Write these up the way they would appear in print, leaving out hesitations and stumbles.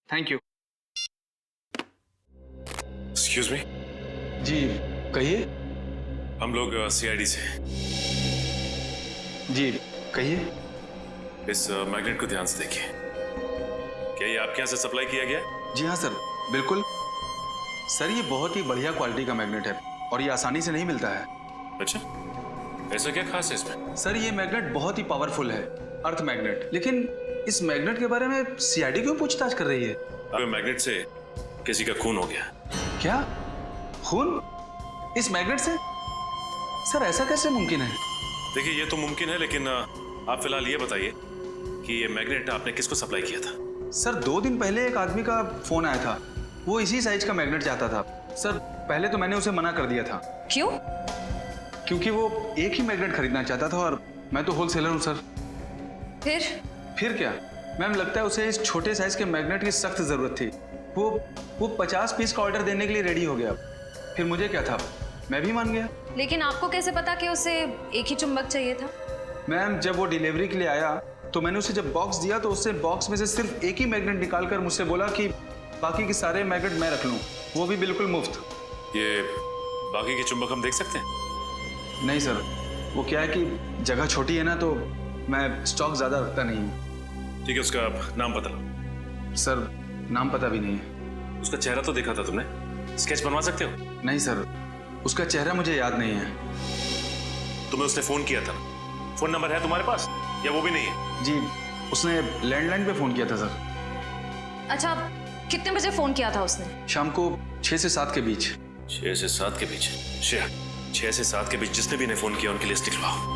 Thank you. Excuse me, जी कहिए। हम लोग सीआईडी से हैं। जी कहिए। इस मैग्नेट को ध्यान से देखिए। क्या ये आपके यहाँ से सप्लाई किया गया है? जी हाँ सर, बिल्कुल। सर ये बहुत ही बढ़िया क्वालिटी का मैग्नेट है और ये आसानी से नहीं मिलता है। अच्छा, ऐसा क्या खास है इसमें? सर ये मैग्नेट बहुत ही पावरफुल है, अर्थ मैग्नेट। लेकिन इस मैग्नेट के बारे में सीआईडी क्यों पूछताछ कर रही है? अब मैग्नेट से किसी का खून हो गया। क्या खून इस मैग्नेट से? सर ऐसा कैसे मुमकिन है? देखिए ये तो मुमकिन है, लेकिन आप फिलहाल ये बताइए कि ये मैग्नेट आपने किसको सप्लाई किया था? सर 2 दिन पहले एक आदमी का फोन आया था, वो इसी साइज का मैग्नेट चाहता था। सर पहले तो मैंने उसे मना कर दिया था। क्यों? क्योंकि वो एक ही मैग्नेट खरीदना चाहता था और मैं तो होलसेलर हूँ सर। फिर क्या मैम, लगता है उसे इस छोटे साइज के मैग्नेट की सख्त जरूरत थी। वो 50 पीस का ऑर्डर देने के लिए रेडी हो गया। फिर मुझे क्या था, मैं भी मान गया। लेकिन आपको कैसे पता कि उसे एक ही चुंबक चाहिए था? मैम जब वो डिलीवरी के लिए आया तो मैंने उसे जब बॉक्स दिया तो उससे बॉक्स में से सिर्फ एक ही मैग्नेट निकालकर मुझसे बोला कि बाकी के सारे मैग्नेट मैं रख लूं, वो भी बिल्कुल मुफ्त। ये बाकी के चुंबक हम देख सकते हैं? नहीं सर, वो क्या है कि जगह छोटी है ना, तो मैं स्टॉक ज्यादा रखता नहीं हूँ। ठीक है, उसका नाम बता लो। सर नाम पता भी नहीं है। उसका चेहरा तो देखा था तुमने, स्केच बनवा सकते हो? नहीं सर, उसका चेहरा मुझे याद नहीं है। तुम्हें उसने फोन किया था, फोन नंबर है तुम्हारे पास या वो भी नहीं है? जी उसने लैंडलाइन पे फोन किया था सर। अच्छा, कितने बजे फोन किया था उसने? शाम को 6 से 7 के बीच। 6 से 7 के बीच? 6 से 7 के बीच जिसने भी ने फोन किया उनकी लिस्ट निकलवाओ।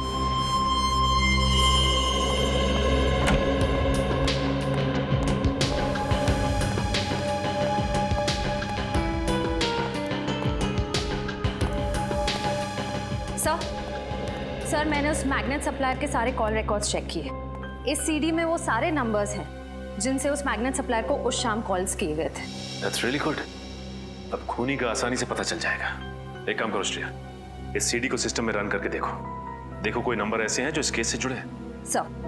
सर मैंने उस मैग्नेट सप्लायर के सारे कॉल रिकॉर्ड्स चेक किए। इस सीडी में वो सारे नंबर्स हैं जिनसे उस मैग्नेट सप्लायर को उस शाम कॉल्स किए गए थे। That's really good. अब खूनी का आसानी से पता चल जाएगा। एक काम करो श्रेया, इस सीडी को सिस्टम में रन करके देखो कोई नंबर ऐसे हैं जो इस केस से जुड़े हैं। Sir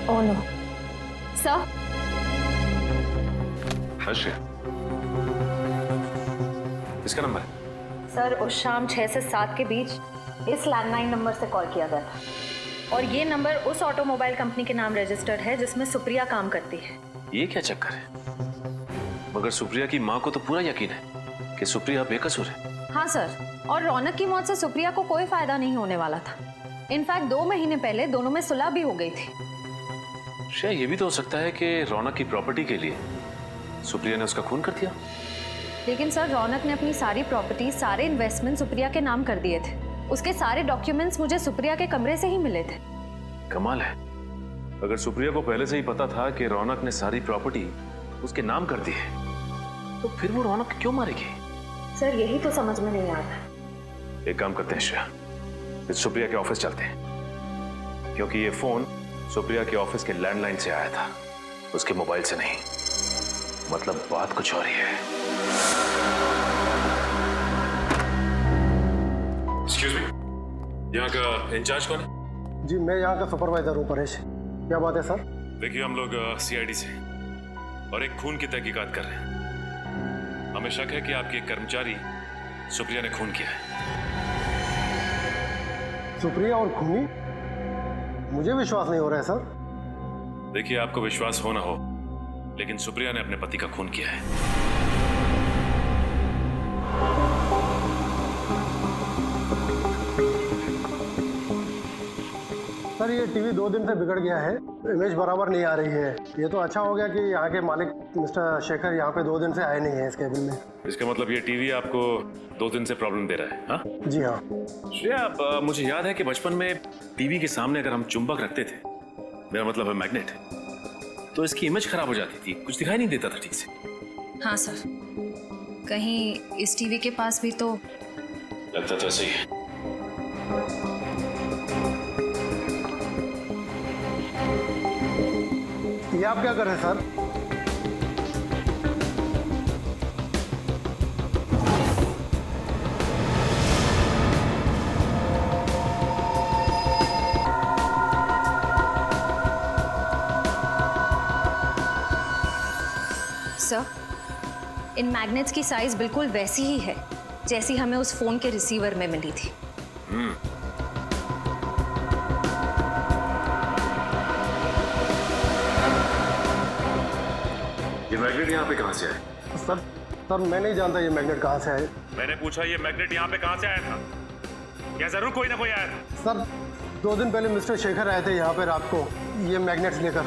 oh no sir. Shreya, इसका नंबर है? सर उस शाम 6 से 7 के बीच इस लैंडलाइन नंबर से कॉल किया गया था और ये नंबर उस ऑटोमोबाइल कंपनी के नाम रजिस्टर्ड है जिसमें सुप्रिया काम करती है। ये क्या चक्कर है? मगर सुप्रिया की माँ को तो पूरा यकीन है कि सुप्रिया बेकसूर है। हाँ सर, और रौनक की मौत से सुप्रिया को कोई फायदा नहीं होने वाला था। इनफैक्ट 2 महीने पहले दोनों में सुलह भी हो गई थी। शायद ये भी तो हो सकता है कि रौनक की प्रॉपर्टी के लिए सुप्रिया ने उसका खून कर दिया। लेकिन सर रौनक ने अपनी सारी प्रॉपर्टी, सारे इन्वेस्टमेंट सुप्रिया के नाम कर दिए थे। उसके सारे डॉक्यूमेंट्स मुझे सुप्रिया के कमरे से ही मिले थे। कमाल है, अगर सुप्रिया को पहले से ही पता था कि रौनक ने सारी प्रॉपर्टी उसके नाम कर दी है तो फिर वो रौनक क्यों मारेगी? सर यही तो समझ में नहीं आता। एक काम करते हैं श्रेया, इस सुप्रिया के ऑफिस चलते हैं, क्योंकि ये फोन सुप्रिया के ऑफिस के लैंडलाइन से आया था, उसके मोबाइल से नहीं। मतलब बात कुछ और ही है। एक्सक्यूज मी, यहाँ का इंचार्ज कौन है? जी मैं यहाँ का सुपरवाइजर हूँ, परेश। क्या बात है सर? देखिए हम लोग सीआईडी से और एक खून की तहकीकात कर रहे हैं। हमें शक है कि आपके एक कर्मचारी सुप्रिया ने खून किया है। सुप्रिया और खूनी? मुझे विश्वास नहीं हो रहा है सर। देखिए आपको विश्वास हो ना हो, लेकिन सुप्रिया ने अपने पति का खून किया है। सर ये टीवी 2 दिन से बिगड़ गया है, इमेज बराबर नहीं आ रही है। ये तो अच्छा हो गया कि यहाँ के मालिक मिस्टर शेखर यहाँ पे 2 दिन से आए नहीं है इस केबिन में। इसका मतलब ये टीवी आपको 2 दिन से प्रॉब्लम दे रहा है? हाँ जी हाँ। श्रेया, मुझे याद है कि बचपन में टीवी के सामने अगर हम चुंबक रखते थे, मेरा मतलब है मैग्नेट, तो इसकी इमेज खराब हो जाती थी, कुछ दिखाई नहीं देता था ठीक से। हाँ सर, कहीं इस टीवी के पास भी तो लगता तो ऐसे ही है। आप क्या कर रहे हैं सर? सर, इन मैग्नेट्स की साइज बिल्कुल वैसी ही है जैसी हमें उस फोन के रिसीवर में मिली थी। ये मैग्नेट यहाँ पे कहाँ से आया? सर मैं नहीं जानता ये मैग्नेट कहाँ से आए। मैंने पूछा ये मैग्नेट यहाँ पे कहाँ से आया था? क्या जरूर कोई ना कोई आया था? सर 2 दिन पहले मिस्टर शेखर आए थे यहाँ पे रात को ये मैग्नेट्स लेकर।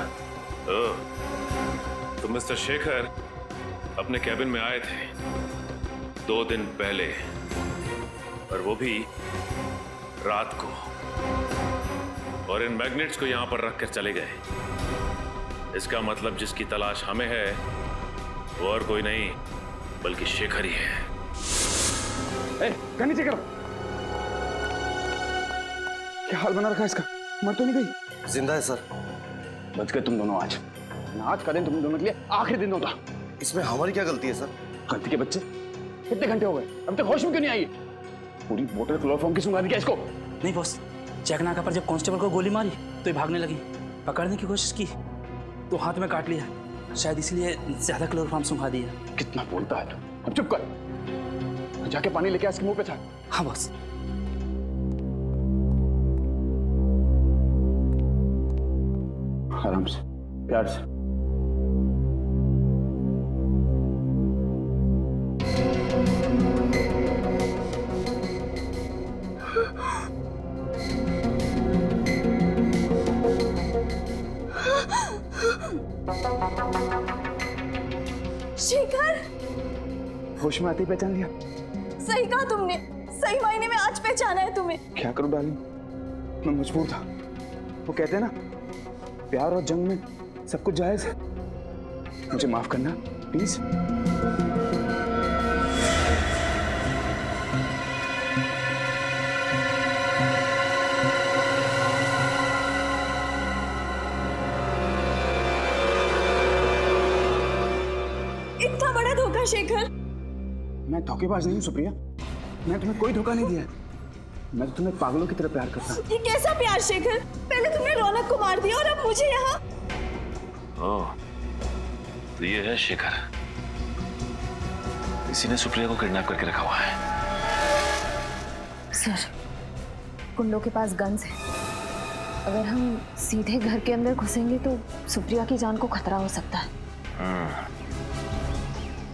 तो मिस्टर शेखर अपने कैबिन में आए थे 2 दिन पहले, और वो भी रात को, और इन मैग्नेट्स को यहां पर रखकर चले गए। इसका मतलब जिसकी तलाश हमें है वो और कोई नहीं बल्कि शेखर ही है। नीचे करो। क्या हाल बना रखा है इसका? मर तो नहीं गई? जिंदा है सर। बच गए तुम दोनों आज। आज का दिन तुम दोनों के लिए आखिरी दिन होता। इसमें हमारी क्या गलती है सर? गलती के बच्चे, कितने घंटे हो गए अब तक होश में क्यों नहीं आई? पूरी बोतल क्लोरोफॉर्म की सुंगा दी क्या इसको? नहीं बॉस, चेक नाका पर जब कांस्टेबल को गोली मारी तो ये भागने लगी। पकड़ने की कोशिश की तो हाथ में काट लिया, शायद इसलिए ज्यादा क्लोरोफॉर्म सुंघा दिया। कितना बोलता है तू? अब चुप कर, जाके पानी लेके इसके मुंह पे छाट। हाँ बॉस। आराम से, प्यार से। शेखर, होश में आते ही पहचान लिया। सही कहा तुमने, सही मायने में आज पहचाना है तुम्हें। क्या करूं डार्लिंग, मैं मजबूर था। वो कहते हैं ना, प्यार और जंग में सब कुछ जायज है। मुझे माफ करना प्लीज। इतना बड़ा धोखा शेखर। मैं धोखेबाज नहीं हूं सुप्रिया, मैं तुम्हें कोई धोखा नहीं दिया। मैं तो तुम्हें पागलों की तरह प्यार करता हूं। ये कैसा प्यार शेखर? पहले तुमने रौनक को मार दिया और अब मुझे यहाँ। ओह, तो ये है शेखर। इसी ने सुप्रिया को किडनैप करके रखा हुआ है। सर, कुंडों के पास गन्स है। अगर हम सीधे घर के अंदर घुसेंगे तो सुप्रिया की जान को खतरा हो सकता है।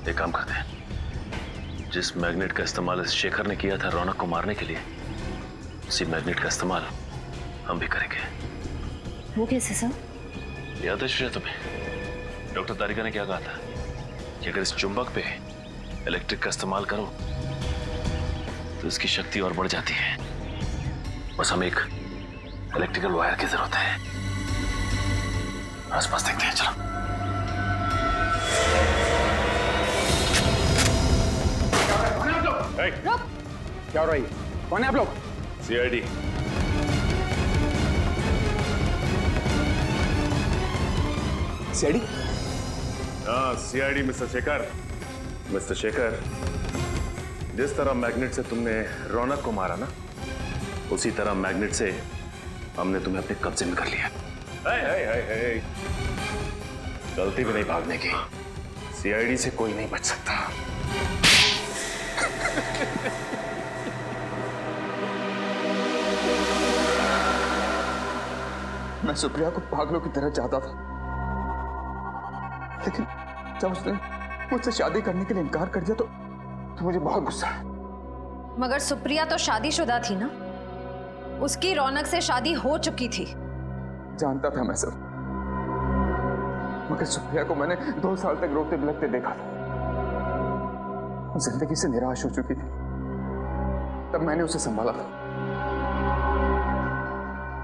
एक काम करते हैं, जिस मैग्नेट का इस्तेमाल इस शेखर ने किया था रौनक को मारने के लिए, उसी मैग्नेट का इस्तेमाल हम भी करेंगे। वो कैसे सर? याद है श्रेया तुम्हें, डॉक्टर तारिका ने क्या कहा था कि अगर इस चुंबक पे इलेक्ट्रिक का इस्तेमाल करो तो इसकी शक्ति और बढ़ जाती है। बस हमें एक इलेक्ट्रिकल वायर की जरूरत है। आसपास देखते हैं, चलो। क्या हो रहा है? कौन है आप लोग? सीआईडी। सीआईडी? हाँ, CID mister Shekhar. Mister Shekhar, जिस तरह मैग्नेट से तुमने रौनक को मारा ना, उसी तरह मैग्नेट से हमने तुम्हें अपने कब्जे में कर लिया। गलती भी नहीं भागने की। सीआईडी से कोई नहीं बच सकता। मैं सुप्रिया को पागलों की तरह चाहता था, लेकिन जब उसने मुझसे शादी करने के लिए इनकार कर दिया तो मुझे बहुत गुस्सा है। मगर सुप्रिया तो शादीशुदा थी ना, उसकी रौनक से शादी हो चुकी थी। जानता था मैं सब, मगर सुप्रिया को मैंने 2 साल तक रोते बिलखते देखा था। वो जिंदगी से निराश हो चुकी थी, तब मैंने उसे संभाला था।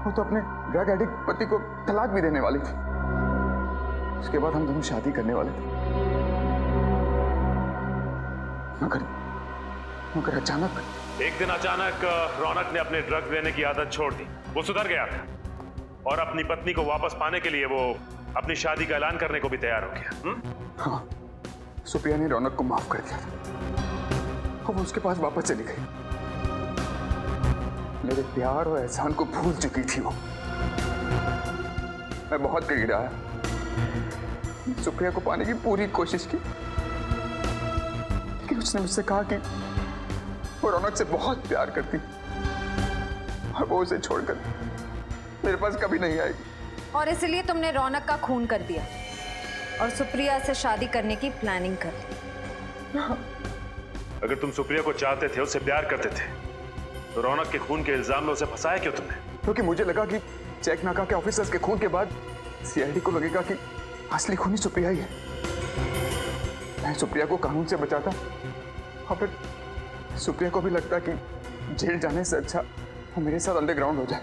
वो तो अपने ड्रग एडिक्ट पति को तलाक भी देने वाली थी। उसके बाद हम दोनों शादी करने वाले थे, मगर अचानक एक दिन अचानक रौनक ने अपने ड्रग्स लेने की आदत छोड़ दी। वो सुधर गया था और अपनी पत्नी को वापस पाने के लिए वो अपनी शादी का ऐलान करने को भी तैयार हो गया। हाँ, सुप्रिया ने रौनक को माफ कर दिया था। अब वो उसके पास वापस चली गई। मेरे प्यार और एहसान को भूल चुकी थी वो। मैं बहुत करीब आया, सुप्रिया को पाने की पूरी कोशिश की, लेकिन उसने मुझसे कहा कि वो रौनक से बहुत प्यार करती और वो उसे छोड़कर मेरे पास कभी नहीं आएगी। और इसलिए तुमने रौनक का खून कर दिया और सुप्रिया से शादी करने की प्लानिंग कर ली। अगर तुम सुप्रिया को चाहते थे, उससे प्यार करते थे, तो रौनक के खून के इल्जाम में उसे फंसाया क्यों तुमने? क्योंकि मुझे लगा कि चेक नाका के ऑफिसर्स के खून के बाद सीआईडी को लगेगा कि असली खूनी सुप्रिया ही है। मैं सुप्रिया को कानून से बचाता और फिर सुप्रिया को भी लगता कि जेल जाने से अच्छा वो मेरे साथ अंडरग्राउंड हो जाए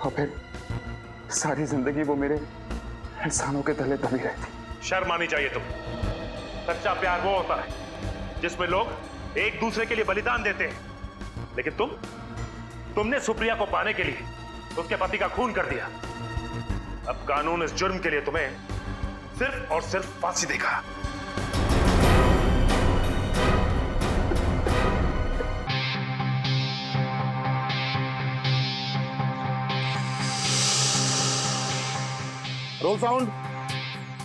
और फिर सारी जिंदगी वो मेरे एहसानों के तले दबी रहती। शर्म आनी चाहिए तुम्हें। सच्चा प्यार वो होता है जिसमें लोग एक दूसरे के लिए बलिदान देते हैं, लेकिन तुमने सुप्रिया को पाने के लिए उसके पति का खून कर दिया। अब कानून इस जुर्म के लिए तुम्हें सिर्फ और सिर्फ फांसी देगा। Role sound,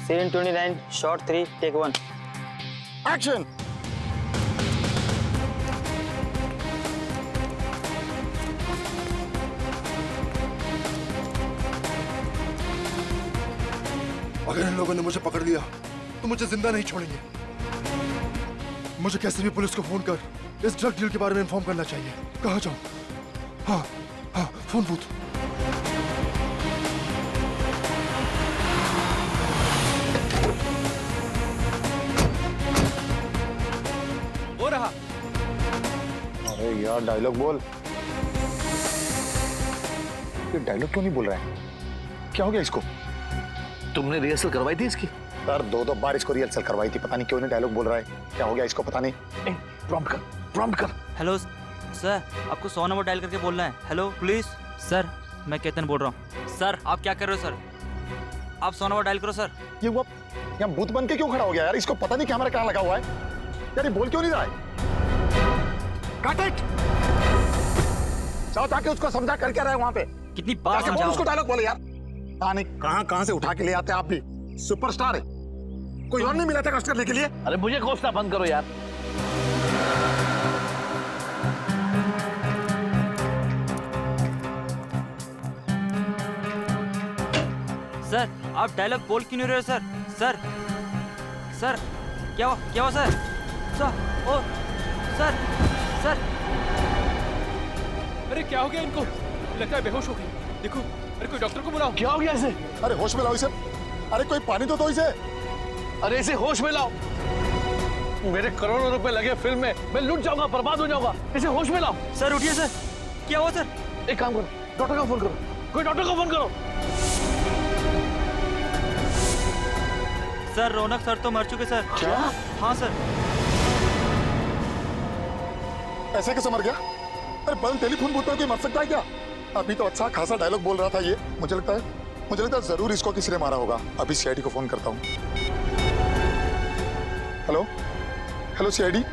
Scene 29, shot 3, take 1. Action. अगर इन लोगों ने मुझे पकड़ लिया तो मुझे जिंदा नहीं छोड़ेंगे। मुझे कैसे भी पुलिस को फोन कर इस ड्रग डील के बारे में इन्फॉर्म करना चाहिए। कहाँ जाऊं? हाँ हाँ, फोन बूथ। हो रहा। अरे यार डायलॉग बोल। ये डायलॉग क्यों नहीं बोल रहा है? क्या हो गया इसको? तुमने रिहर्सल करवाई थी इसकी? सर 2 बार इसको रिहर्सल करवाई थी, पता नहीं क्यों नहीं डायलॉग बोल रहा है। क्या हो गया इसको पता नहीं। प्रॉम्प्ट कर। हेलो सर, आपको 100 नंबर डायल करके बोलना है। Hello police. सर मैं केतन बोल रहा हूँ। सर आप क्या कर रहे हो? सर आप 100 नंबर डायल करो। सर ये वो यहाँ भूत बन के क्यों खड़ा हो गया यार? इसको पता नहीं कैमरा कहाँ लगा हुआ है यार। ये बोल क्यों नहीं रहा है? काट इट। जाओ जाके उसको समझा कर क्या रहा है वहाँ पे। कितनी बार जाके बोल समझाओ? उसको डायलॉग बोले यार। नहीं कहाँ से उठा के ले आते आप भी। सुपरस्टार है, कोई और नहीं मिला था कष्ट करने के लिए। अरे मुझे कोसना बंद करो यार। सर आप डायलॉग बोल क्यों नहीं रहे हो? सर सर सर क्या हुआ सर? सर ओ सर सर। अरे क्या हो गया इनको? लगता है बेहोश हो गए। देखो, अरे कोई डॉक्टर को बुलाओ। क्या हो गया इसे? अरे होश में लाओ इसे। अरे कोई पानी तो दो इसे। अरे इसे होश में लाओ। मेरे करोड़ों रुपए लगे फिल्म में, मैं लूट जाऊंगा, बर्बाद हो जाऊंगा। इसे होश में लाओ। सर उठिए सर। क्या हुआ सर? एक काम करो, डॉक्टर का फोन करो। कोई डॉक्टर को फोन करो। सर रौनक सर तो मर चुके सर। क्या? हाँ सर। ऐसे कैसे मर गया? अरे बल टेलीफोन बोलता है, कोई मर सकता है क्या? अभी तो अच्छा खासा डायलॉग बोल रहा था ये। मुझे लगता है जरूर इसको किसी ने मारा होगा। अभी सीआईडी को फोन करता हूँ। Hello CID.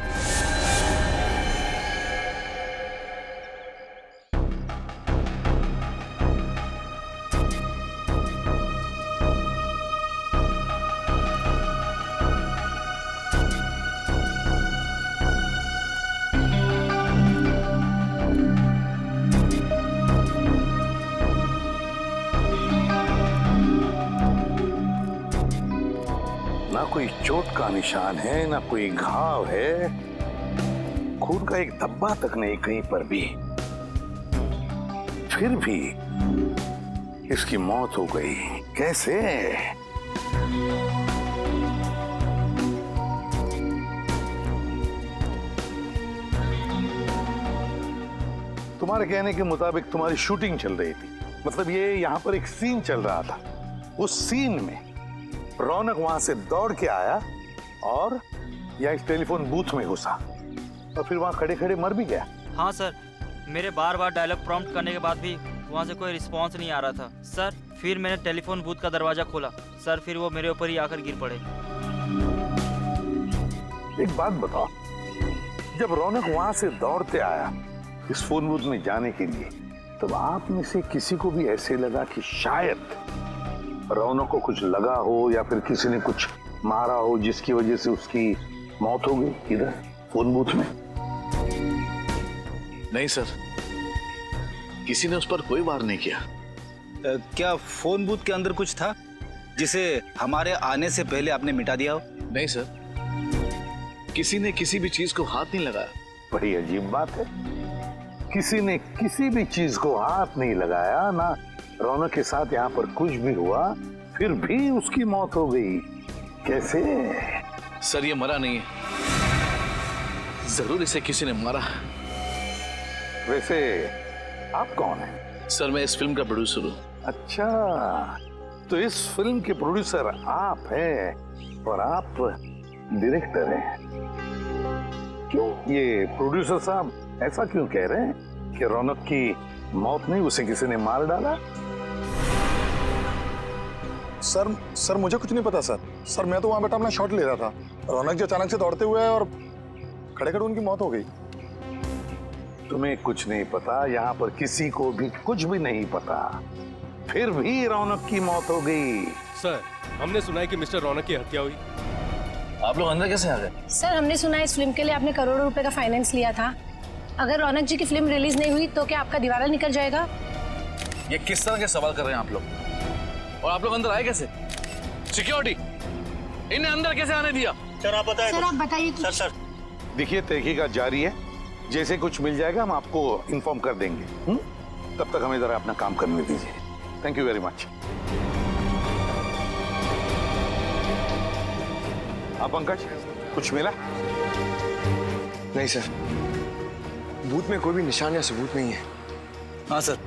ना कोई चोट का निशान है, ना कोई घाव है, खून का एक धब्बा तक नहीं कहीं पर भी। फिर भी इसकी मौत हो गई कैसे? तुम्हारे कहने के मुताबिक तुम्हारी शूटिंग चल रही थी, मतलब ये यहाँ पर एक सीन चल रहा था। उस सीन में रौनक वहां से दौड़ के आया और यहाँ इस टेलीफोन बूथ में घुसा और फिर वहां खड़े खड़े मर भी गया। हाँ सर, मेरे बार बार डायलॉग प्रॉम्प्ट करने के बाद भी वहाँ से कोई रिस्पॉन्स नहीं आ रहा था सर। फिर मैंने टेलीफोन बूथ का दरवाज़ा खोला सर, फिर वो मेरे ऊपर ही आकर गिर पड़े। एक बात बताओ, जब रौनक वहां से दौड़ते आया इस फोन बूथ में जाने के लिए, तब आप में से किसी को भी ऐसे लगा कि शायद रौनक को कुछ लगा हो या फिर किसी ने कुछ मारा हो जिसकी वजह से उसकी मौत हो गई इधर फोन बूथ में? नहीं सर, किसी ने उस पर कोई वार नहीं किया। क्या फोन बूथ के अंदर कुछ था जिसे हमारे आने से पहले आपने मिटा दिया हो? नहीं सर, किसी ने किसी भी चीज को हाथ नहीं लगाया। बड़ी अजीब बात है, किसी ने किसी भी चीज को हाथ नहीं लगाया, ना रौनक के साथ यहाँ पर कुछ भी हुआ, फिर भी उसकी मौत हो गई। कैसे? सर ये मरा नहीं है, जरूर इसे किसी ने मारा। वैसे आप कौन हैं? सर मैं इस फिल्म का प्रोड्यूसर हूँ। अच्छा, तो इस फिल्म के प्रोड्यूसर आप हैं और आप डायरेक्टर हैं। क्यों ये प्रोड्यूसर साहब ऐसा क्यों कह रहे हैं कि रौनक की मौत नहीं, उसे किसी ने मार डाला? सर मुझे कुछ नहीं पता सर मैं तो वहां बैठा अपना शॉट ले रहा था। रौनक जी अचानक से दौड़ते हुए और खड़े खड़े उनकी मौत हो गई। तुम्हें कुछ नहीं पता, यहाँ पर किसी को भी कुछ भी नहीं पता, फिर भी रौनक की मौत हो गई। सर हमने सुना है कि मिस्टर रौनक की हत्या हुई। आप लोग अंदर कैसे आ गए? सर हमने सुना है इस फिल्म के लिए आपने करोड़ों रुपए का फाइनेंस लिया था। अगर रौनक जी की फिल्म रिलीज नहीं हुई तो क्या आपका दिवाला निकल जाएगा? ये किस तरह के सवाल कर रहे हैं आप लोग? और आप लोग अंदर आए कैसे? सिक्योरिटी इन्हें अंदर कैसे आने दिया? सर आप बताइए। सर देखिए, तहकीकात जारी है, जैसे कुछ मिल जाएगा हम आपको इन्फॉर्म कर देंगे। तब तक हमें जरा अपना काम करने दीजिए। Thank you very much. आप पंकज, कुछ मिला? नहीं सर, बूथ में कोई भी निशान या सबूत नहीं है। हाँ सर,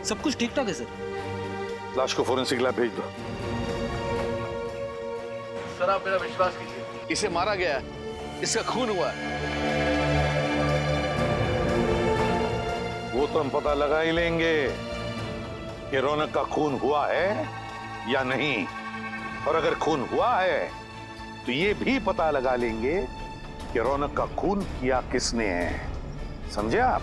सब कुछ ठीक ठाक है सर। लाश को फोरेंसिक लैब भेज दो। सर आप मेरा विश्वास कीजिए, इसे मारा गया है, इसका खून हुआ है। वो तो हम पता लगा ही लेंगे कि रौनक का खून हुआ है या नहीं, और अगर खून हुआ है तो ये भी पता लगा लेंगे कि रौनक का खून किया किसने है। समझे आप?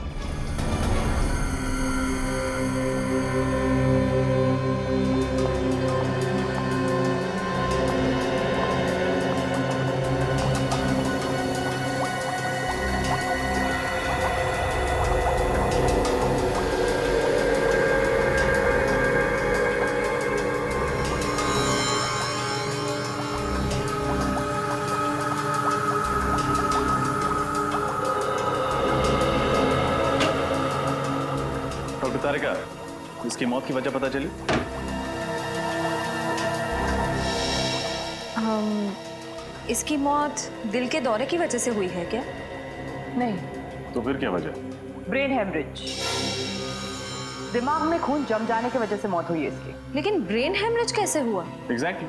तारिका, इसकी मौत की वजह पता चली? इसकी मौत दिल के दौरे की वजह से हुई है क्या? नहीं। तो फिर क्या वजह? ब्रेन हेमरेज, दिमाग में खून जम जाने की वजह से मौत हुई है इसकी। लेकिन ब्रेन हेमरेज कैसे हुआ? एग्जैक्टली,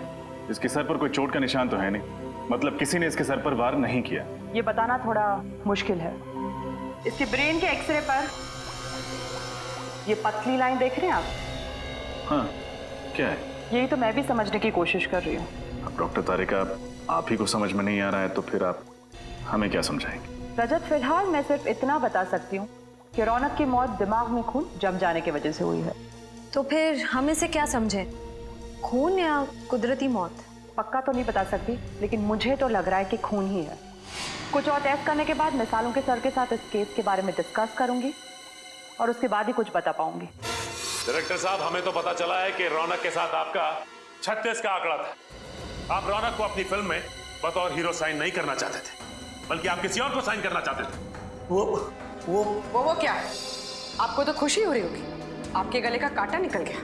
इसके सर पर कोई चोट का निशान तो है नहीं, मतलब किसी ने इसके सर पर वार नहीं किया। ये बताना थोड़ा मुश्किल है। इसके ब्रेन के एक्सरे पर ये पतली लाइन देख रहे हैं आप? हाँ, क्या है? यही तो मैं भी समझने की कोशिश कर रही हूँ। अब डॉक्टर तारिका, आप ही को समझ में नहीं आ रहा है तो फिर आप हमें क्या समझाएंगे? रजत, फिलहाल मैं सिर्फ इतना बता सकती हूँ कि रौनक की मौत दिमाग में खून जम जाने की वजह से हुई है। तो फिर हम इसे क्या समझे, खून या कुदरती मौत? पक्का तो नहीं बता सकती, लेकिन मुझे तो लग रहा है कि खून ही है। कुछ और टेस्ट करने के बाद मैं सालों के सर के साथ इस केस के बारे में डिस्कस करूंगी और उसके बाद ही कुछ बता पाऊंगी। डायरेक्टर साहब, हमें तो पता चला है कि रौनक के साथ आपका 36 का आंकड़ा था। आप रौनक को अपनी फिल्म में बतौर हीरो साइन नहीं करना चाहते थे, बल्कि आप किसी और को साइन करना चाहते थे। वो क्या है? आपको तो खुशी हो रही होगी, आपके गले का कांटा निकल गया।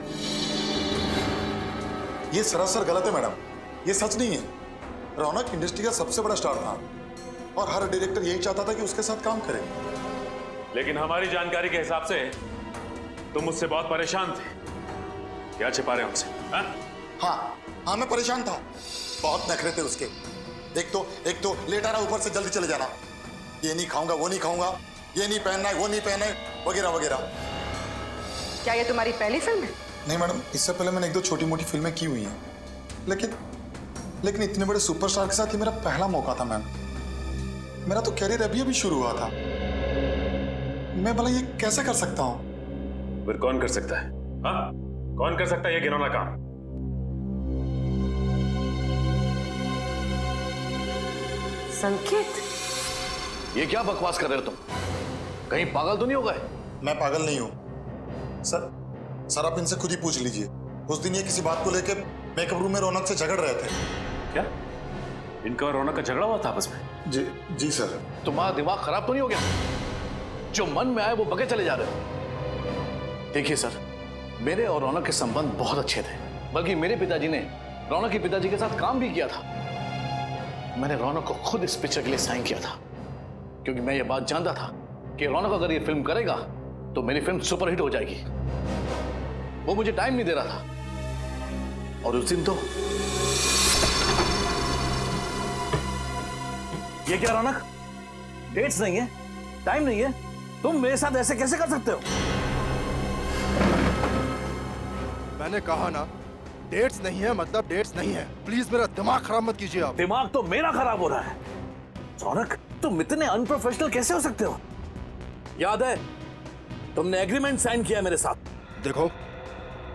ये सरासर गलत है मैडम, ये सच नहीं है। रौनक इंडस्ट्री का सबसे बड़ा स्टार था और हर डायरेक्टर यही चाहता था कि उसके साथ काम करे। लेकिन हमारी जानकारी के हिसाब से तुम मुझसे बहुत परेशान थे। क्या छिपा रहे हमसे? हाँ, मैं परेशान था, बहुत नखरे थे उसके। एक तो लेट आ रहा, ऊपर से जल्दी चले जाना, ये नहीं खाऊंगा, वो नहीं खाऊंगा, ये नहीं पहनना है, वो नहीं पहनना है, वगैरह वगैरह। क्या ये तुम्हारी पहली फिल्म है? नहीं मैडम, इससे पहले मैंने 1-2 छोटी मोटी फिल्में की हुई हैं, लेकिन इतने बड़े सुपरस्टार के साथ ये मेरा पहला मौका था मैम। मेरा तो कैरियर अभी शुरू हुआ था। मैं भला ये कैसे कर सकता हूँ? फिर कौन कर सकता है? हाँ, कौन कर सकता है ये घिनौना काम? संकेत, ये क्या बकवास कर रहे हो तुम? कहीं पागल तो नहीं हो गए? मैं पागल नहीं हूँ सर आप इनसे खुद ही पूछ लीजिए। उस दिन ये किसी बात को लेकर मेकअप रूम में रौनक से झगड़ रहे थे। क्या इनका और रौनक का झगड़ा हुआ था आपस में? जी सर। तुम्हारा दिमाग खराब तो नहीं हो गया? जो मन में आए वो बके चले जा रहे हो। देखिए सर, मेरे और रौनक के संबंध बहुत अच्छे थे, बल्कि मेरे पिताजी ने रौनक के पिताजी के साथ काम भी किया था। मैंने रौनक को खुद इस पिक्चर के लिए साइन किया था, क्योंकि मैं ये बात जानता था कि रौनक अगर ये फिल्म करेगा तो मेरी फिल्म सुपरहिट हो जाएगी। वो मुझे टाइम नहीं दे रहा था, और उस दिन तो ये क्या रौनक, डेट्स नहीं है, टाइम नहीं है, तुम मेरे साथ ऐसे कैसे कर सकते हो? मैंने कहा ना, डेट्स नहीं है मतलब डेट्स नहीं है। प्लीज मेरा दिमाग खराब मत कीजिए आप। दिमाग तो मेरा खराब हो रहा है। रौनक, तुम इतने अनप्रोफेशनल कैसे हो सकते हो? याद है तुमने एग्रीमेंट साइन किया मेरे साथ। देखो,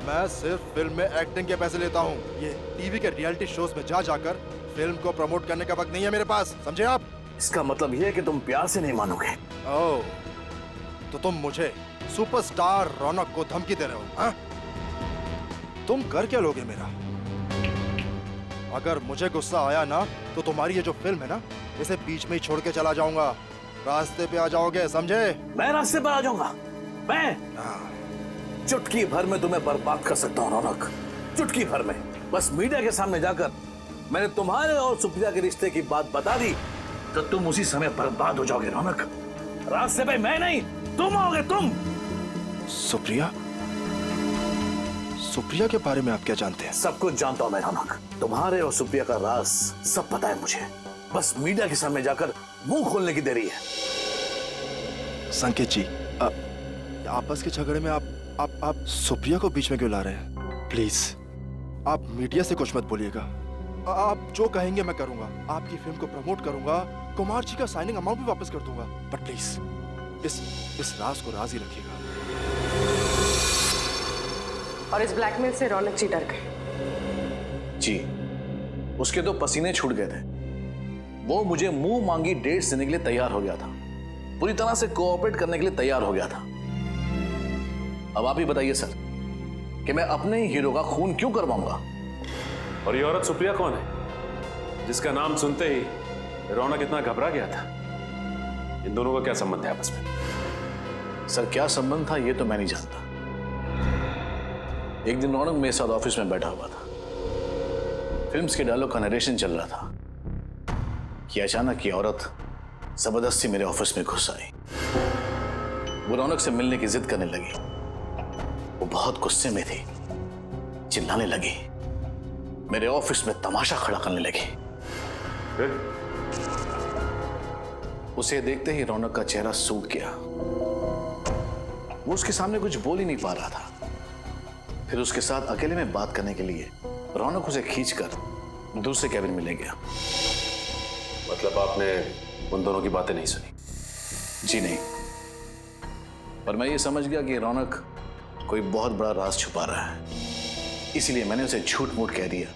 मैं सिर्फ फिल्म में एक्टिंग के पैसे लेता हूँ। ये टीवी के रियलिटी शोज में जा जाकर फिल्म को प्रमोट करने का वक्त नहीं है मेरे पास, समझे आप? इसका मतलब यह है कि तुम प्यार से नहीं मानोगे। ओह, तो तुम मुझे सुपरस्टार रौनक को धमकी दे रहे हो? हाँ? तुम कर क्या लोगे मेरा? अगर मुझे गुस्सा आया ना तो तुम्हारी ये जो फिल्म है ना, इसे बीच में ही छोड़ के चला जाऊंगा। रास्ते पे आ जाओगे, समझे? मैं रास्ते पर आ जाऊंगा? मैं चुटकी भर में तुम्हें बर्बाद कर सकता हूं रौनक, चुटकी भर में। बस मीडिया के सामने जाकर मैंने तुम्हारे और सुप्रिया के रिश्ते की बात बता दी तो तुम उसी समय बर्बाद हो जाओगे रौनक। रास्ते पे मैं नहीं, तुम आओगे, तुम। सुप्रिया? सुप्रिया के बारे में आप क्या जानते हैं? सब कुछ जानता हूं मैं रौनक। तुम्हारे और सुप्रिया का राज सब पता है मुझे। बस मीडिया के सामने जाकर मुंह खोलने की देरी है। संकेत जी, आपस के झगड़े में आप सुप्रिया को बीच में क्यों ला रहे हैं? प्लीज आप मीडिया से कुछ मत बोलिएगा। आप जो कहेंगे मैं करूंगा। आपकी फिल्म को प्रमोट करूंगा, कुमार जी का साइनिंग अमाउंट भी वापस कर दूंगा। बट प्लीज इस राज को राज ही रखिएगा। और इस ब्लैकमेल से रौनक जी डर गए? जी, उसके तो पसीने छूट गए थे। वो मुझे मुंह मांगी डेट्स देने के लिए तैयार हो गया था, पूरी तरह से कोऑपरेट करने के लिए तैयार हो गया था। अब आप ही बताइए सर कि मैं अपने ही हीरो का खून क्यों करवाऊंगा? और ये औरत सुप्रिया कौन है जिसका नाम सुनते ही रौनक इतना घबरा गया था? इन दोनों का क्या संबंध है आपस में? सर, क्या संबंध था ये तो मैं नहीं जानता। एक दिन रौनक मेरे साथ ऑफिस में बैठा हुआ था, फिल्म्स के डायलॉग का नरेशन चल रहा था कि अचानक ये औरत जबरदस्ती मेरे ऑफिस में घुस आई। वो रौनक से मिलने की जिद करने लगी। वो बहुत गुस्से में थी, चिल्लाने लगी, मेरे ऑफिस में तमाशा खड़ा करने लगी। उसे देखते ही रौनक का चेहरा सूख गया। वो उसके सामने कुछ बोल ही नहीं पा रहा था। फिर उसके साथ अकेले में बात करने के लिए रौनक उसे खींचकर दूसरे कैबिन में ले गया। मतलब आपने उन दोनों की बातें नहीं सुनी? जी नहीं, पर मैं ये समझ गया कि रौनक कोई बहुत बड़ा राज छुपा रहा है। इसलिए मैंने उसे झूठ मूठ कह दिया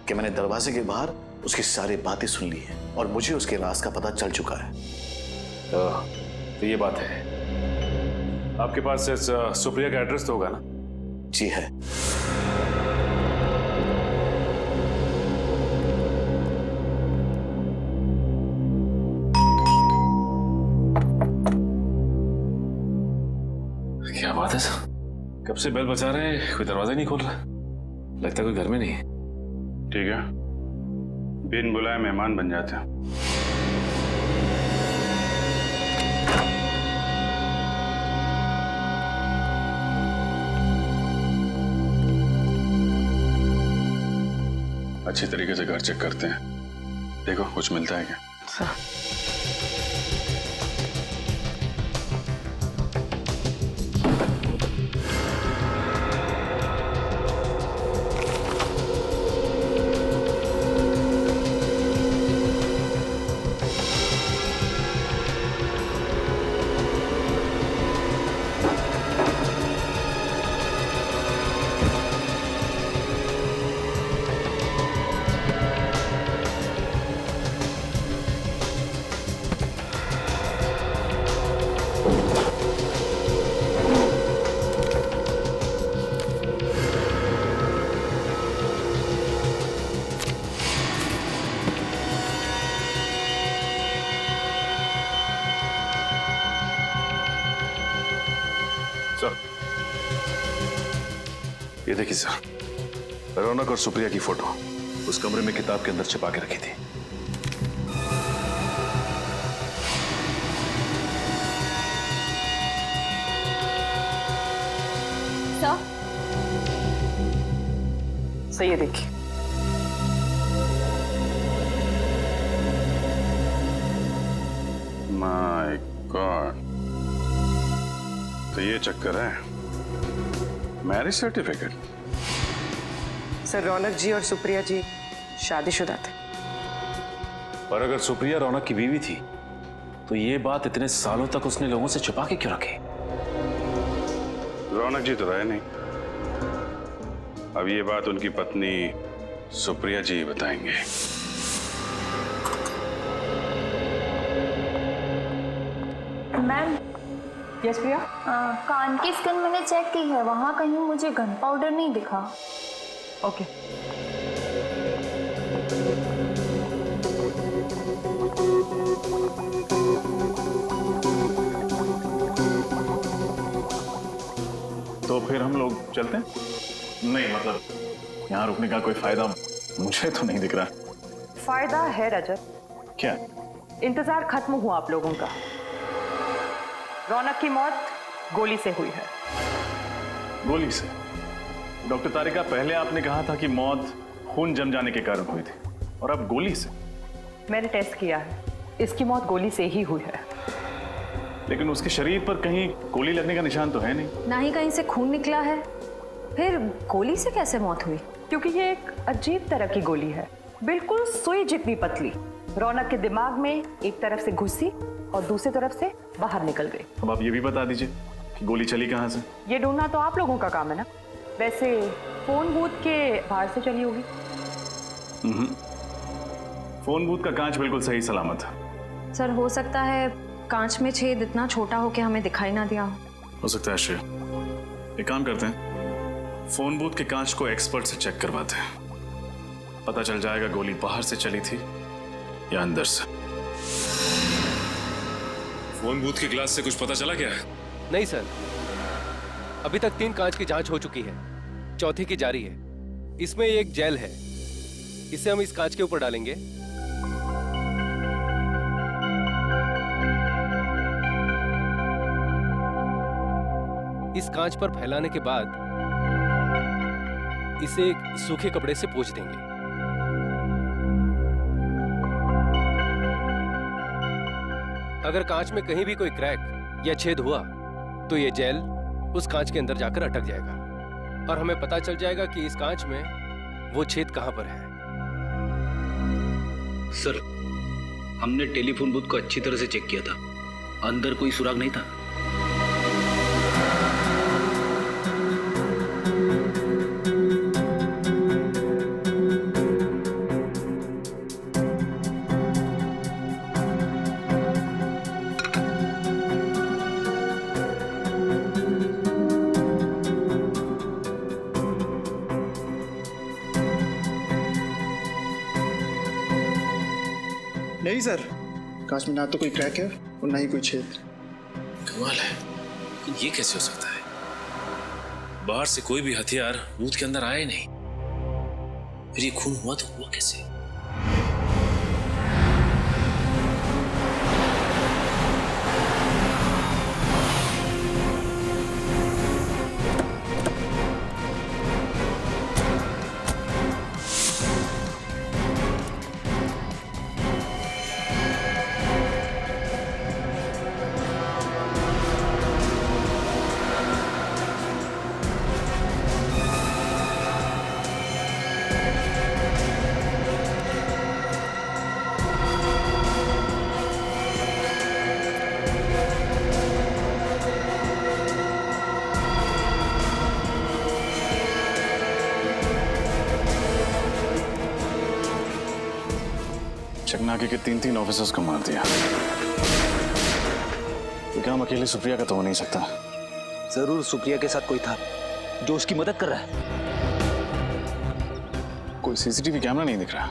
कि मैंने दरवाजे के बाहर उसकी सारी बातें सुन ली है और मुझे उसके राज का पता चल चुका है। तो ये बात है। आपके पास इस सुप्रिया का एड्रेस तो होगा ना? जी है। क्या बात है सर, कब से बेल बजा रहे हैं, कोई दरवाजा नहीं खोल रहा। लगता है कोई घर में नहीं है। ठीक है, बिन बुलाए मेहमान बन जाते हैं। अच्छी तरीके से घर चेक करते हैं, देखो कुछ मिलता है क्या? ये देखिए सर, रौनक और सुप्रिया की फोटो उस कमरे में किताब के अंदर छिपा के रखी थी। सही है, देखिए। माय गॉड, तो ये चक्कर है, मैरिज सर्टिफिकेट। सर, रौनक जी और सुप्रिया जी शादीशुदा थे। और अगर सुप्रिया रौनक की बीवी थी तो ये बात इतने सालों तक उसने लोगों से छुपा के क्यों रखी? रौनक जी तो रहे नहीं, अब ये बात उनकी पत्नी सुप्रिया जी बताएंगे। मैम। यस प्रिया। कान की स्किन मैंने चेक की है, वहाँ कहीं मुझे गन पाउडर नहीं दिखा। ओके। तो फिर हम लोग चलते हैं? नहीं, मतलब यहाँ रुकने का कोई फायदा मुझे तो नहीं दिख रहा। फायदा है रजत। क्या? इंतजार खत्म हुआ आप लोगों का। रौनक की मौत गोली से हुई है। गोली से? डॉक्टर तारिका, पहले आपने कहा था कि मौत खून जम जाने के कारण हुई थी, और अब गोली से? मैंने टेस्ट किया है, इसकी मौत गोली से ही हुई है। लेकिन उसके शरीर पर कहीं गोली लगने का निशान तो है नहीं। ना ही कहीं से खून निकला है, फिर गोली से कैसे मौत हुई? क्योंकि ये एक अजीब तरह की गोली है, बिल्कुल सुई जितनी पतली। रौनक के दिमाग में एक तरफ से घुसी और दूसरी तरफ से बाहर निकल गई। अब आप ये भी बता दीजिए कि गोली चली कहाँ से? ये ढूंढना तो आप लोगों का काम है ना। वैसे फोन बूथ के बाहर से चली होगी। फोन बूथ का कांच बिल्कुल सही सलामत है। सर, हो सकता है कांच में छेद इतना छोटा हो कि हमें दिखाई ना दिया हो सकता है श्रेया। एक काम करते हैं, फोन बूथ के कांच को एक्सपर्ट से चेक करवाते हैं, पता चल जाएगा गोली बाहर से चली थी या अंदर से। फोन बूथ के ग्लास से कुछ पता चला क्या? नहीं सर, अभी तक 3 कांच की जांच हो चुकी है, चौथी की जारी है। इसमें एक जेल है, इसे हम इस कांच के ऊपर डालेंगे। इस कांच पर फैलाने के बाद इसे एक सूखे कपड़े से पोंछ देंगे। अगर कांच में कहीं भी कोई क्रैक या छेद हुआ तो ये जेल उस कांच के अंदर जाकर अटक जाएगा और हमें पता चल जाएगा कि इस कांच में वो छेद कहां पर है। सर, हमने टेलीफोन बूथ को अच्छी तरह से चेक किया था, अंदर कोई सुराग नहीं था। नहीं सर, कांच में ना तो कोई क्रैक है और ना ही कोई छेद। कमाल है, ये कैसे हो सकता है? बाहर से कोई भी हथियार बूथ के अंदर आया ही नहीं, फिर ये खून हुआ तो हुआ कैसे? चकनाके के 3 ऑफिसर्स को मार दिया, तो क्या हम अकेले सुप्रिया का तो हो नहीं सकता? जरूर सुप्रिया के साथ कोई था जो उसकी मदद कर रहा है। कोई सीसीटीवी कैमरा नहीं दिख रहा।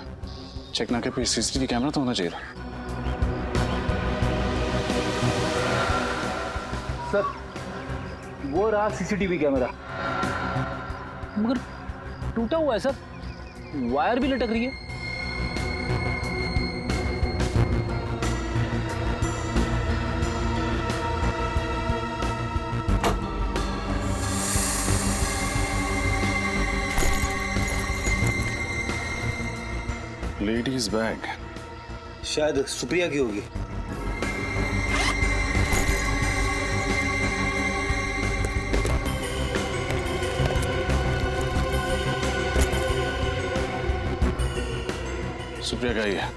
चकनाके पे सीसीटीवी कैमरा तो होना चाहिए। सर, वो रहा सीसीटीवी कैमरा। मगर टूटा हुआ है सर, वायर भी लटक रही है। लेडीज बैग, शायद सुप्रिया की होगी। सुप्रिया का ही है।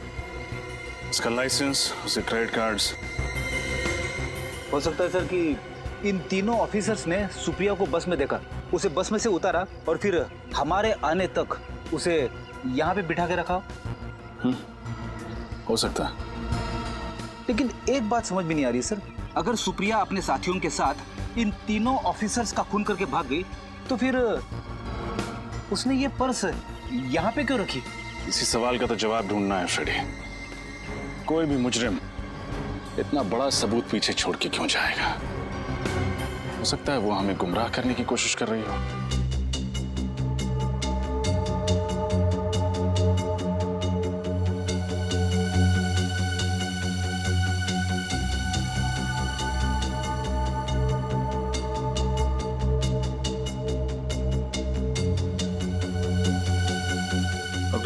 उसका लाइसेंस, उसके क्रेडिट कार्ड्स। हो सकता है सर कि इन तीनों ऑफिसर्स ने सुप्रिया को बस में देखा, उसे बस में से उतारा और फिर हमारे आने तक उसे यहाँ पे बिठा के रखा। हो सकता है। लेकिन एक बात समझ में नहीं आ रही सर, अगर सुप्रिया अपने साथियों के साथ इन तीनों ऑफिसर्स का खून करके भाग गई तो फिर उसने ये पर्स यहाँ पे क्यों रखी? इसी सवाल का तो जवाब ढूंढना है फ्रेडी। कोई भी मुजरिम इतना बड़ा सबूत पीछे छोड़ के क्यों जाएगा? हो सकता है वो हमें गुमराह करने की कोशिश कर रही हो।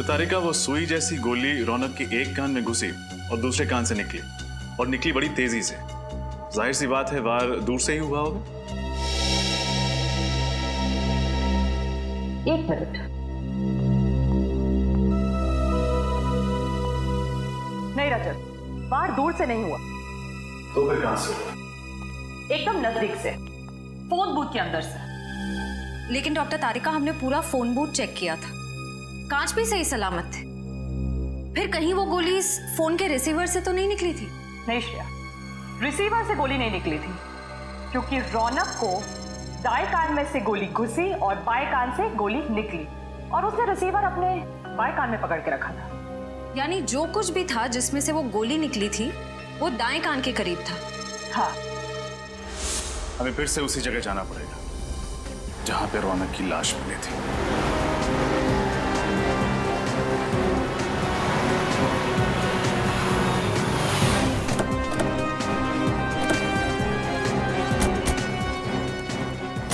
तारिका, वो सुई जैसी गोली रौनक के एक कान में घुसी और दूसरे कान से निकली, और निकली बड़ी तेजी से। जाहिर सी बात है वार दूर से ही हुआ होगा। एक मिनट, नहीं रजत, वार दूर से नहीं हुआ। तो फिर कहां से हुआ? एकदम नजदीक से, फोन बूथ के अंदर से। लेकिन डॉक्टर तारिका, हमने पूरा फोन बूथ चेक किया था, कांच भी सही सलामत थे। फिर कहीं वो गोली इस फोन के रिसीवर से तो नहीं निकली थी? नहीं श्रेया, रिसीवर से गोली नहीं निकली थी, क्योंकि रौनक को दाएं कान में से गोली घुसी और बाएं कान से गोली निकली, और उसने रिसीवर अपने बाएं कान में पकड़ के रखा था। यानी जो कुछ भी था जिसमें से वो गोली निकली थी वो दाएं कान के करीब था। हाँ। हमें फिर से उसी जगह जाना पड़ेगा जहां पे रौनक की लाश मिली थी।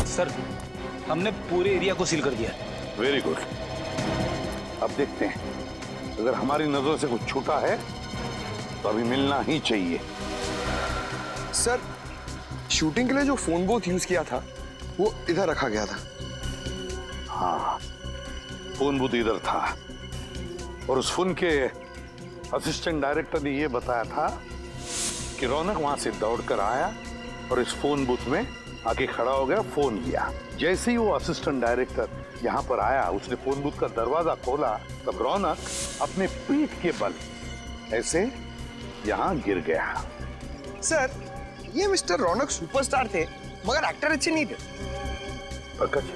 सर, हमने पूरे एरिया को सील कर दिया। Very good. अब देखते हैं, अगर हमारी नजरों से कुछ छूटा है तो अभी मिलना ही चाहिए। सर, शूटिंग के लिए जो फोन बूथ यूज किया था वो इधर रखा गया था। हाँ, फोन बूथ इधर था, और उस फोन के असिस्टेंट डायरेक्टर ने यह बताया था कि रौनक वहां से दौड़कर आया और इस फोन बूथ में आके खड़ा हो गया, फोन किया। जैसे ही वो असिस्टेंट डायरेक्टर यहाँ पर आया, उसने फोन बूथ का दरवाजा खोला, तब रौनक अपने पीठ के बल ऐसे यहाँ गिर गया। सर, ये मिस्टर रौनक सुपरस्टार थे, मगर एक्टर अच्छे नहीं थे। पंकज,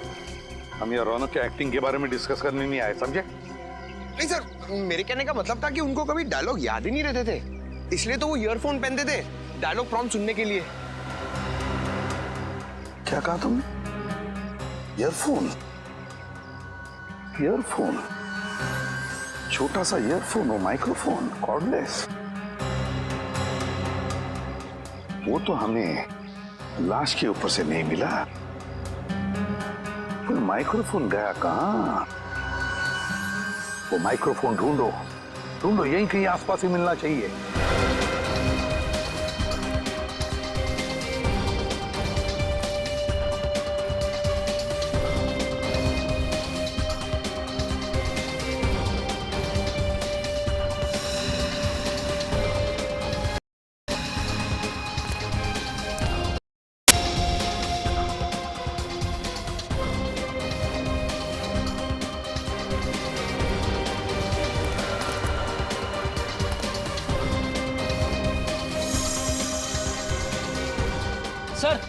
हम यहाँ रौनक के एक्टिंग के बारे में डिस्कस करने नहीं आए, समझे? नहीं सर, मेरे कहने का मतलब था कि उनको कभी डायलॉग याद ही नहीं रहते थे, इसलिए तो वो ईयरफोन पहनते थे डायलॉग प्रॉम्प्ट सुनने के लिए। क्या कहा तुमने? ईयरफोन? ईयरफोन? छोटा सा ईयरफोन, वो माइक्रोफोन, कॉर्डलेस। वो तो हमें लाश के ऊपर से नहीं मिला, पर माइक्रोफोन गया कहां? वो माइक्रोफोन ढूंढो, ढूंढो, यहीं कहीं आसपास ही मिलना चाहिए। सर,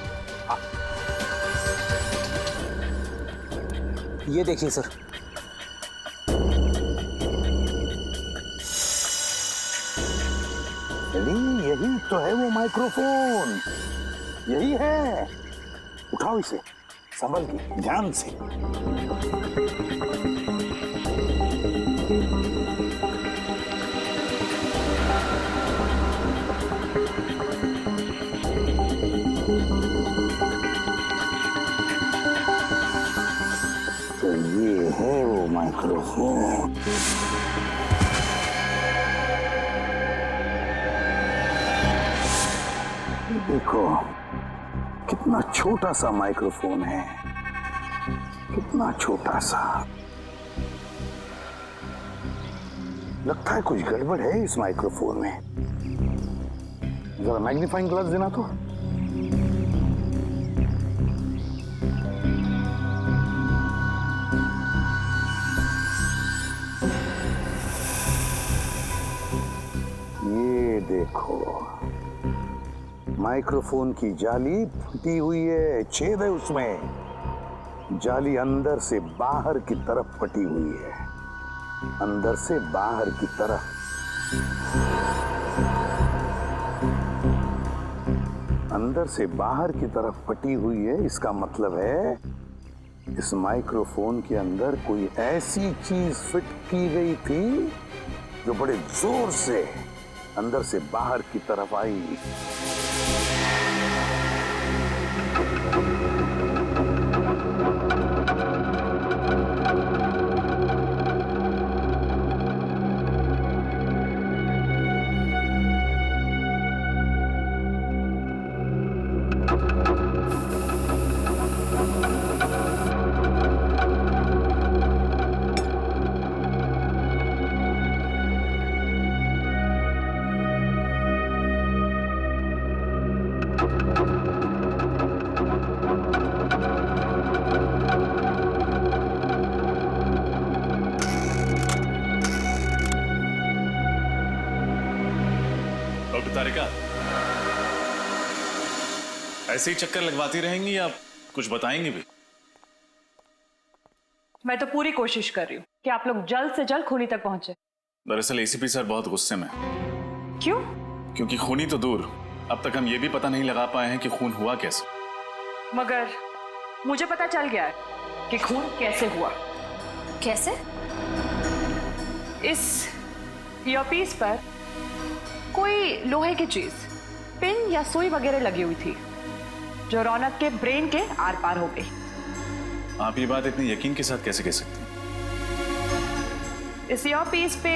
ये देखिए सर, यही तो है वो माइक्रोफोन, यही है। उठाओ इसे, संभल के, ध्यान से। तो ये है वो माइक्रोफोन। देखो कितना छोटा सा माइक्रोफोन है, कितना छोटा सा। लगता है कुछ गड़बड़ है इस माइक्रोफोन में। जरा मैग्नीफाइंग ग्लास देना तो। ये देखो माइक्रोफोन की जाली फटी हुई है, छेद है उसमें। जाली अंदर से बाहर की तरफ फटी हुई है, अंदर से बाहर की तरफ। अंदर से बाहर की तरफ फटी हुई है, इसका मतलब है इस माइक्रोफोन के अंदर कोई ऐसी चीज फिट की गई थी जो बड़े जोर से अंदर से बाहर की तरफ आई। तारिका, ऐसे ही चक्कर लगवाती रहेंगी या कुछ बताएंगी भी? मैं तो पूरी कोशिश कर रही हूँ कि आप लोग जल्द से जल्द खूनी तक पहुंचे। दरअसल एसीपी सर बहुत गुस्से में। क्यों? क्योंकि खूनी तो दूर, अब तक हम ये भी पता नहीं लगा पाए हैं कि खून हुआ कैसे। मगर मुझे पता चल गया है कि खून कैसे हुआ। कैसे? इस ईयरपीस पर कोई लोहे की चीज, पिन या सुई वगैरह लगी हुई थी जो रौनक के ब्रेन के आर पार हो गई। आप ये बात इतने यकीन के साथ कैसे कह सकते हैं? इस ईयरपीस पे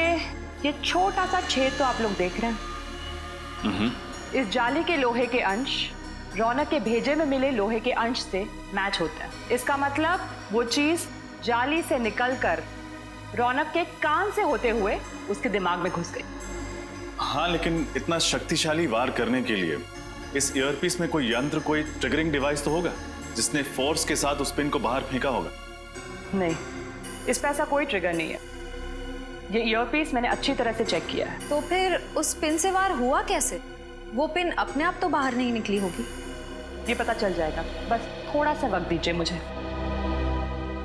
ये छोटा सा छेद तो आप लोग देख रहे हैं। इस जाली के लोहे के अंश रौनक के भेजे में मिले लोहे के अंश से मैच होता है। इसका मतलब वो चीज जाली से निकलकर रौनक के कान से होते हुए उसके दिमाग में घुस गई। हाँ, लेकिन इतना शक्तिशाली वार करने के लिए इस ईयरपीस में कोई यंत्र, कोई ट्रिगरिंग डिवाइस तो होगा जिसने फोर्स के साथ उस पिन को बाहर फेंका होगा। नहीं, इस पे ऐसा कोई ट्रिगर नहीं है। ये ईयरपीस मैंने अच्छी तरह से चेक किया है। तो फिर उस पिन से वार हुआ कैसे? वो पिन अपने आप तो बाहर नहीं निकली होगी। ये पता चल जाएगा, बस थोड़ा सा वक्त दीजिए मुझे।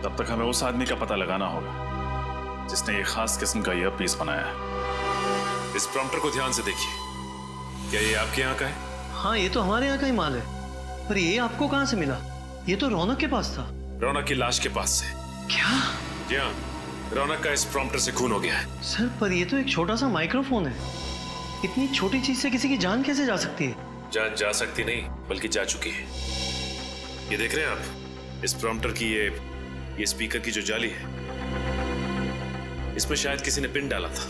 तब तक हमें उस आदमी का पता लगाना होगा जिसने ये खास किस्म का ईयरपीस बनाया है। इस प्रॉम्प्टर को ध्यान से देखिए। क्या ये आपके यहाँ का है? हाँ, ये तो हमारे यहाँ का ही माल है। पर ये आपको कहाँ से मिला? ये तो रौनक के पास था। रौनक की लाश के पास से। क्या? जी हाँ, रौनक का इस प्रॉम्प्टर से खून हो गया है। सर, पर ये तो एक छोटा सा माइक्रोफोन है। इतनी छोटी चीज से किसी की जान कैसे जा सकती है? जान जा सकती नहीं, बल्कि जा चुकी है। ये देख रहे हैं आप, इस प्रॉम्प्टर की ये स्पीकर की जो जाली है, इसमें शायद किसी ने पिन डाला था।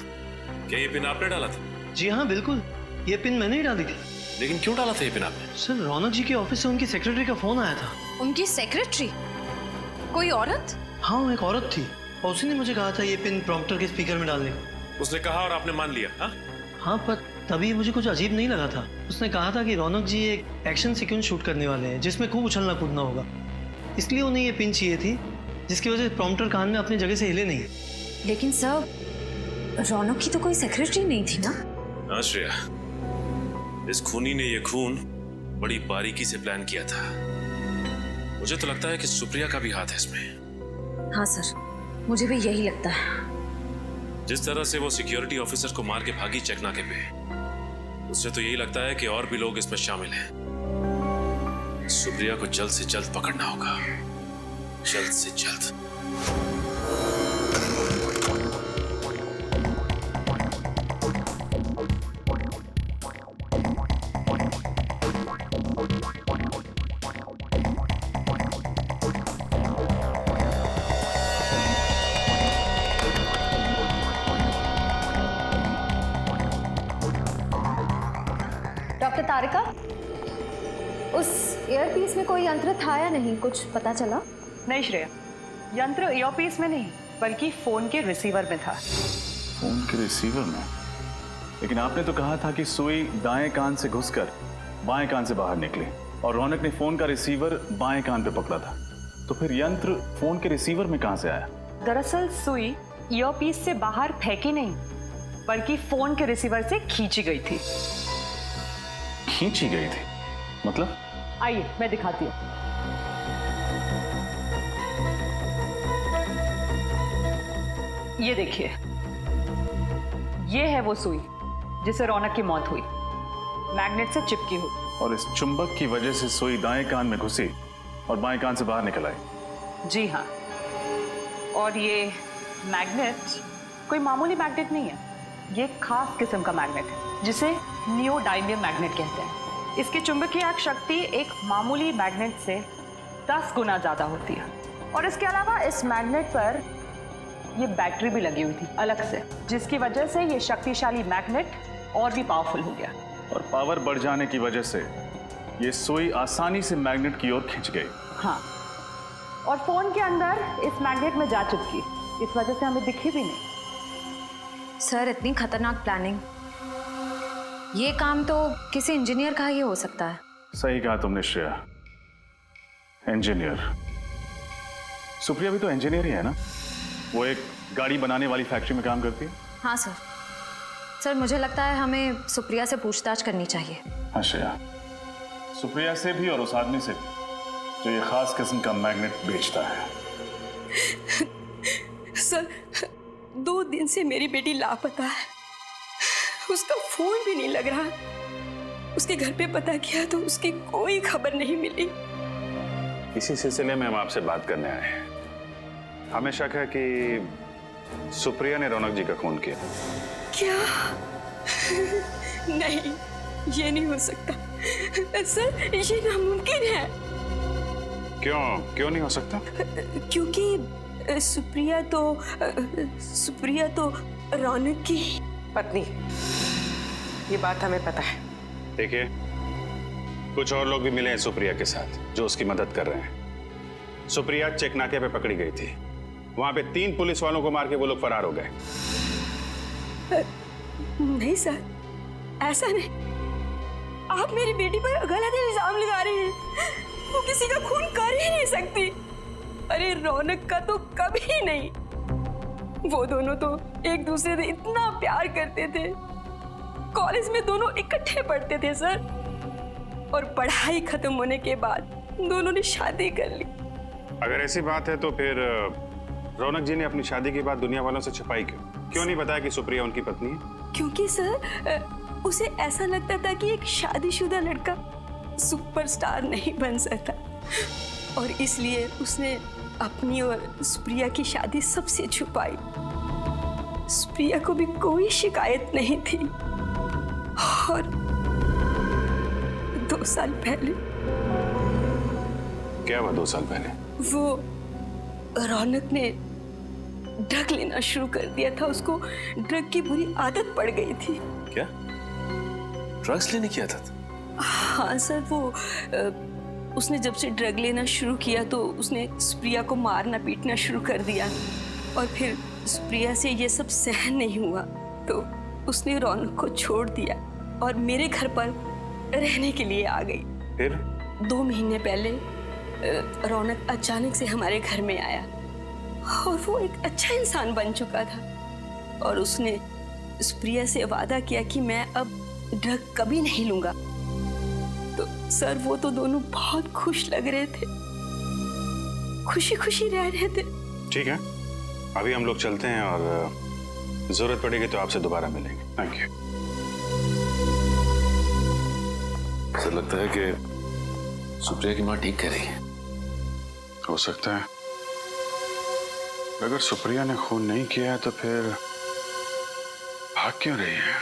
क्या ये पिन आपने डाला था? जी हाँ, बिल्कुल, ये पिन मैंने ही डाली थी। लेकिन क्यों डाला था ये पिन आपने? सर, रौनक जी के ऑफिस से उनकी सेक्रेटरी का फोन आया था। उनकी सेक्रेटरी? कोई औरत? हाँ, एक औरत थी और उसी ने मुझे कहा था ये पिन प्रॉम्प्टर के स्पीकर में डालने को। उसने कहा और आपने मान लिया? हाँ, पर तभी मुझे कुछ अजीब नहीं लगा था। उसने कहा था कि रौनक जी एक एक्शन सीक्वेंस शूट करने वाले हैं जिसमें खूब उछलना कूदना होगा, इसलिए उन्हें ये पिन चाहिए थी जिसकी वजह से प्रॉम्प्टर कान में अपनी जगह से हिले नहीं। लेकिन सर, रौनक की तो कोई सेक्रेटरी नहीं थी ना? हाँ श्रेया, इस खूनी ने ये खून बड़ी बारीकी से प्लान किया था। मुझे तो लगता है कि सुप्रिया का भी हाथ है इसमें। हाँ सर, मुझे भी यही लगता है। जिस तरह से वो सिक्योरिटी ऑफिसर को मार के भागी चेकनाके पे, उससे तो यही लगता है कि और भी लोग इसमें शामिल हैं। सुप्रिया को जल्द से जल्द पकड़ना होगा। जल्द से जल्द। डॉक्टर तारिका, उस ईयरपीस में कोई यंत्र था या नहीं, कुछ पता चला? नहीं श्रेया, यंत्र ईयरपीस में नहीं बल्कि फोन के रिसीवर में था। फोन के रिसीवर में? लेकिन आपने तो कहा था कि सुई दाएं कान से घुसकर बाएं कान से बाहर निकली और रौनक ने फोन का रिसीवर बाएं कान पे पकड़ा था, तो फिर यंत्र फोन के रिसीवर में कहां से आया? दरअसल सुई ईयरपीस से बाहर फेंकी नहीं बल्कि फोन के रिसीवर से खींची गई थी। खींची गई थी मतलब? आइए मैं दिखाती हूँ। ये देखिए, ये है वो सुई जिसे रौनक की मौत हुई, मैग्नेट से चिपकी हुई। और इस चुंबक की वजह से सुई दाएं कान में घुसी और बाएं कान से बाहर निकल आई। जी हाँ, और ये मैग्नेट कोई मामूली मैग्नेट नहीं है, ये एक खास किस्म का मैग्नेट है जिसे नियोडाइमियम मैग्नेट कहते हैं। इसकी चुंबकीय शक्ति एक मामूली मैग्नेट से 10 गुना ज्यादा होती है। और इसके अलावा इस मैग्नेट पर ये बैटरी भी लगी हुई थी अलग से, जिसकी वजह से ये शक्तिशाली मैग्नेट और भी पावरफुल हो गया। और पावर बढ़ जाने की वजह से ये सुई आसानी से मैग्नेट की ओर खिंच गई। हाँ, और फोन के अंदर इस मैग्नेट में जा चिपकी, इस वजह से हमें दिखी भी नहीं। सर, इतनी खतरनाक प्लानिंग, ये काम तो किसी इंजीनियर का ही हो सकता है। सही कहा तुमने श्रेया, इंजीनियर। सुप्रिया भी तो इंजीनियर ही है ना? वो एक गाड़ी बनाने वाली फैक्ट्री में काम करती है। हाँ सर। सर, मुझे लगता है हमें सुप्रिया से पूछताछ करनी चाहिए। हाँ श्रेया, सुप्रिया से भी और उस आदमी से भी जो ये खास किस्म का मैग्नेट बेचता है। सर, 2 दिन से मेरी बेटी लापता है, उसका फोन भी नहीं लग रहा। उसके घर पे पता किया तो उसकी कोई खबर नहीं मिली। इसी सिलसिले में हम आपसे बात करने आए हैं। हमें शक है कि सुप्रिया ने रौनक जी का खून किया। क्या? नहीं, ये नहीं हो सकता सर, ये नामुमकिन है। क्यों नहीं हो सकता? क्योंकि सुप्रिया तो रौनक की पत्नी। ये बात हमें पता है। देखिए, कुछ और लोग भी मिले हैं सुप्रिया के साथ जो उसकी मदद कर रहे हैं। सुप्रिया चेक नाके पे पकड़ी गई थी, वहां पे 3 पुलिस वालों को मार के वो लोग फरार हो गए। नहीं सर, ऐसा नहीं। आप मेरी बेटी पर गलत इल्जाम लगा रहे हैं। वो किसी का खून कर ही नहीं सकती। अरे रौनक का तो कभी नहीं। वो दोनों तो एक दूसरे से इतना प्यार करते थे, कॉलेज में दोनों इकट्ठे पढ़ते थे सर, और पढ़ाई खत्म होने के बाद दोनों ने शादी कर ली। अगर ऐसी बात है तो फिर रौनक जी ने अपनी शादी की बात दुनिया वालों से छिपाई क्यों नहीं बताया कि सुप्रिया उनकी पत्नी है? क्योंकि सर, उसे ऐसा लगता था कि एक शादीशुदा लड़का सुपरस्टार नहीं बन सकता, और इसलिए उसने अपनी और सुप्रिया की शादी सबसे छुपाई। सुप्रिया को भी कोई शिकायत नहीं थी। और 2 साल पहले। क्या हुआ 2 साल पहले? वो रौनक ने ड्रग लेना शुरू कर दिया था। उसको ड्रग की बुरी आदत पड़ गई थी। क्या? ड्रग्स लेने की आदत? हाँ सर, उसने जब से ड्रग लेना शुरू किया तो उसने सुप्रिया को मारना पीटना शुरू कर दिया, और फिर सुप्रिया से ये सब सहन नहीं हुआ तो उसने रौनक को छोड़ दिया और मेरे घर पर रहने के लिए आ गई। फिर 2 महीने पहले रौनक अचानक से हमारे घर में आया, और वो एक अच्छा इंसान बन चुका था, और उसने सुप्रिया से वादा किया कि मैं अब ड्रग कभी नहीं लूंगा। तो सर, वो तो दोनों बहुत खुश लग रहे थे, खुशी खुशी रह रहे थे। ठीक है, अभी हम लोग चलते हैं और जरूरत पड़ेगी तो आपसे दोबारा मिलेंगे। Thank you. ऐसा लगता है कि सुप्रिया की माँ ठीक कह रही है। हो सकता है। अगर सुप्रिया ने खून नहीं किया है तो फिर भाग क्यों रही है?